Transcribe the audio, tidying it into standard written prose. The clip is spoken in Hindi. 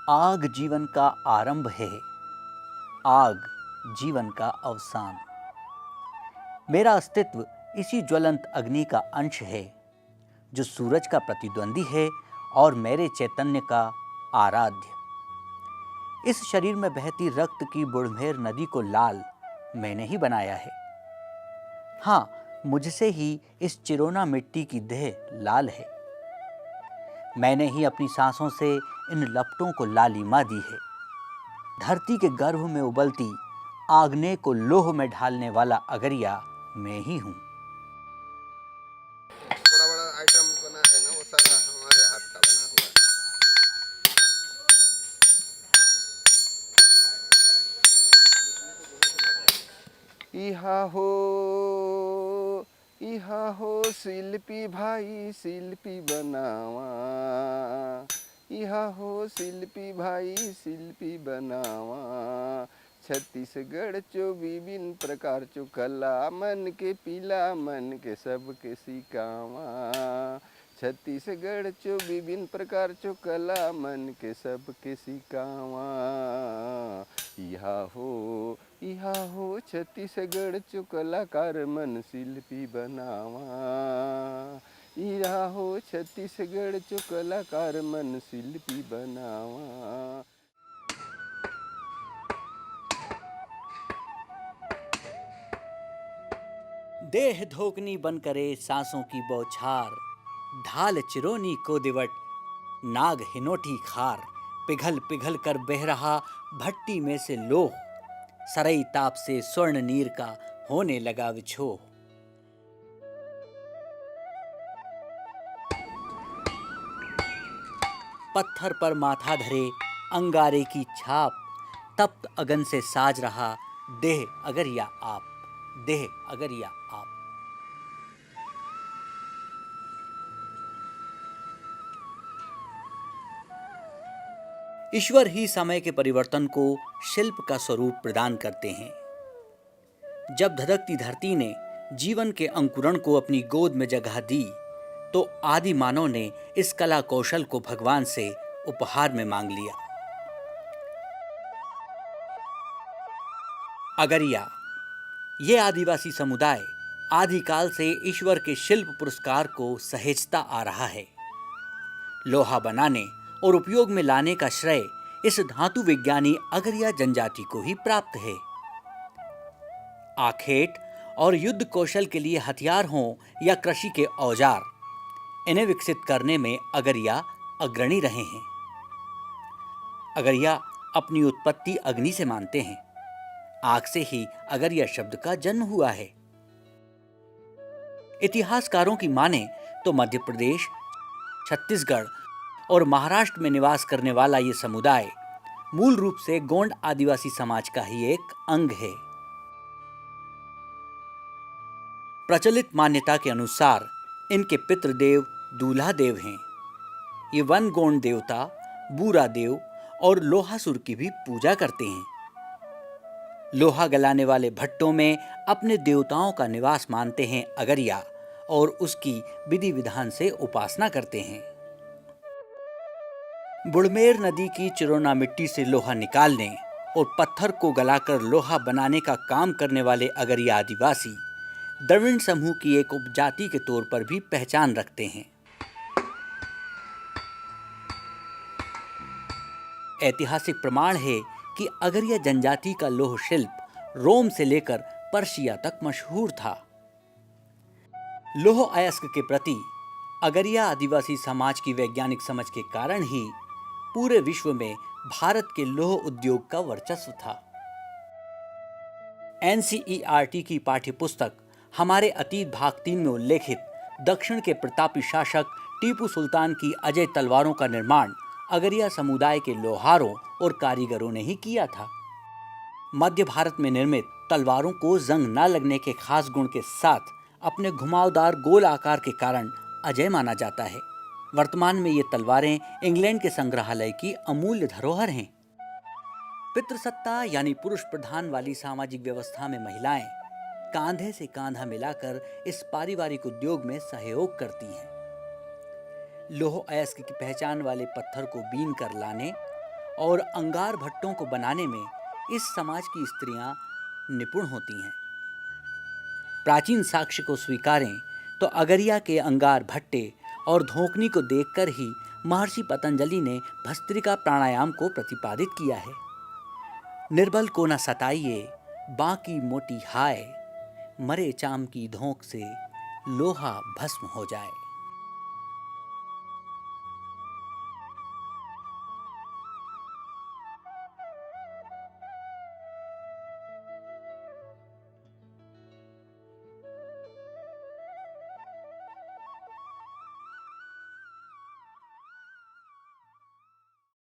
आग जीवन का आरंभ है, आग जीवन का अवसान। मेरा अस्तित्व इसी ज्वलंत अग्नि का अंश है, जो सूरज का प्रतिद्वंदी है और मेरे चैतन्य का आराध्य। इस शरीर में बहती रक्त की बुढ़मेर नदी को लाल मैंने ही बनाया है। हाँ, मुझसे ही इस चिरोना मिट्टी की देह लाल है। मैंने ही अपनी सांसों से इन लपटों को लालिमा दी है। धरती के गर्भ में उबलती आग्नेय को लोह में ढालने वाला अगरिया मैं ही हूँ। बड़ा बड़ा आइटम बना है ना, वो सारा हमारे हाथ का बना हुआ है। इहा हो शिल्पी भाई शिल्पी बनावा, इहा हो शिल्पी भाई शिल्पी बनावा। छत्तीसगढ़ चो विभिन्न प्रकार चो कला, मन के पीला मन के सबके सिकावा। छत्तीसगढ़ चो विभिन्न प्रकार चो कला, मन के सबके सिकावा। इहा हो छत्तीसगढ़ चो कलाकार मन शिल्पी बनावा। इहा हो छत्तीसगढ़ चो कलाकार मन शिल्पी बनावा। देह धोकनी बन करे सांसों की बौछार, ढाल चिरोनी को दिवट नाग हिनोटी खार। पिघल पिघल कर बह रहा भट्टी में से लोह, सरई ताप से स्वर्ण नीर का होने लगा विछोह। पत्थर पर माथा धरे अंगारे की छाप, तप्त अगन से साज रहा देह अगरिया आप, देह अगरिया आप। ईश्वर ही समय के परिवर्तन को शिल्प का स्वरूप प्रदान करते हैं। जब धधकती धरती ने जीवन के अंकुरण को अपनी गोद में जगह दी, तो आदि मानव ने इस कला कौशल को भगवान से उपहार में मांग लिया। अगरिया, ये आदिवासी समुदाय आदिकाल से ईश्वर के शिल्प पुरस्कार को सहेजता आ रहा है। लोहा बनाने और उपयोग में लाने का श्रेय इस धातु विज्ञानी अगरिया जनजाति को ही प्राप्त है। आखेट और युद्ध कौशल के लिए हथियार हों या कृषि के औजार, इन्हें विकसित करने में अगरिया अग्रणी रहे हैं। अगरिया अपनी उत्पत्ति अग्नि से मानते हैं। आग से ही अगरिया शब्द का जन्म हुआ है। इतिहासकारों की माने तो मध्य प्रदेश, छत्तीसगढ़ और महाराष्ट्र में निवास करने वाला ये समुदाय मूल रूप से गोंड आदिवासी समाज का ही एक अंग है। प्रचलित मान्यता के अनुसार इनके पितृदेव दूल्हा देव हैं। ये वन गोंड देवता, बूरा देव और लोहासुर की भी पूजा करते हैं। लोहा गलाने वाले भट्टों में अपने देवताओं का निवास मानते हैं अगरिया और उसकी विधि विधान से उपासना करते हैं। बुढ़मेर नदी की चिरोना मिट्टी से लोहा निकालने और पत्थर को गलाकर लोहा बनाने का काम करने वाले अगरिया आदिवासी द्रविड़ समूह की एक उपजाति के तौर पर भी पहचान रखते हैं। ऐतिहासिक प्रमाण है कि अगरिया जनजाति का लौह शिल्प रोम से लेकर पर्शिया तक मशहूर था। लौह अयस्क के प्रति अगरिया आदिवासी समाज की वैज्ञानिक समझ के कारण ही पूरे विश्व में भारत के लौह उद्योग का वर्चस्व था। NCERT की पाठ्यपुस्तक हमारे अतीत भाग 3 में उल्लेखित दक्षिण के प्रतापी शासक टीपू सुल्तान की अजय तलवारों का निर्माण अगरिया समुदाय के लोहारों और कारीगरों ने ही किया था। मध्य भारत में निर्मित तलवारों को जंग न लगने के खास गुण के साथ अपने घुमावदार गोल आकार के कारण अजय माना जाता है। वर्तमान में ये तलवारें इंग्लैंड के संग्रहालय की अमूल्य धरोहर हैं। पितृसत्ता यानी पुरुष प्रधान वाली सामाजिक व्यवस्था में महिलाएं कांधे से कांधा मिलाकर इस पारिवारिक उद्योग में सहयोग करती हैं। लौह अयस्क की पहचान वाले पत्थर को बीन कर लाने और अंगार भट्टों को बनाने में इस समाज की स्त्रियां निपुण होती हैं। प्राचीन साक्ष्य को स्वीकारें तो अगरिया के अंगार भट्टे और धोकनी को देखकर ही महर्षि पतंजलि ने भस्त्रिका प्राणायाम को प्रतिपादित किया है। निर्बल को न सताइए, बाकी मोटी हाय, मरे चाम की धोंक से लोहा भस्म हो जाए।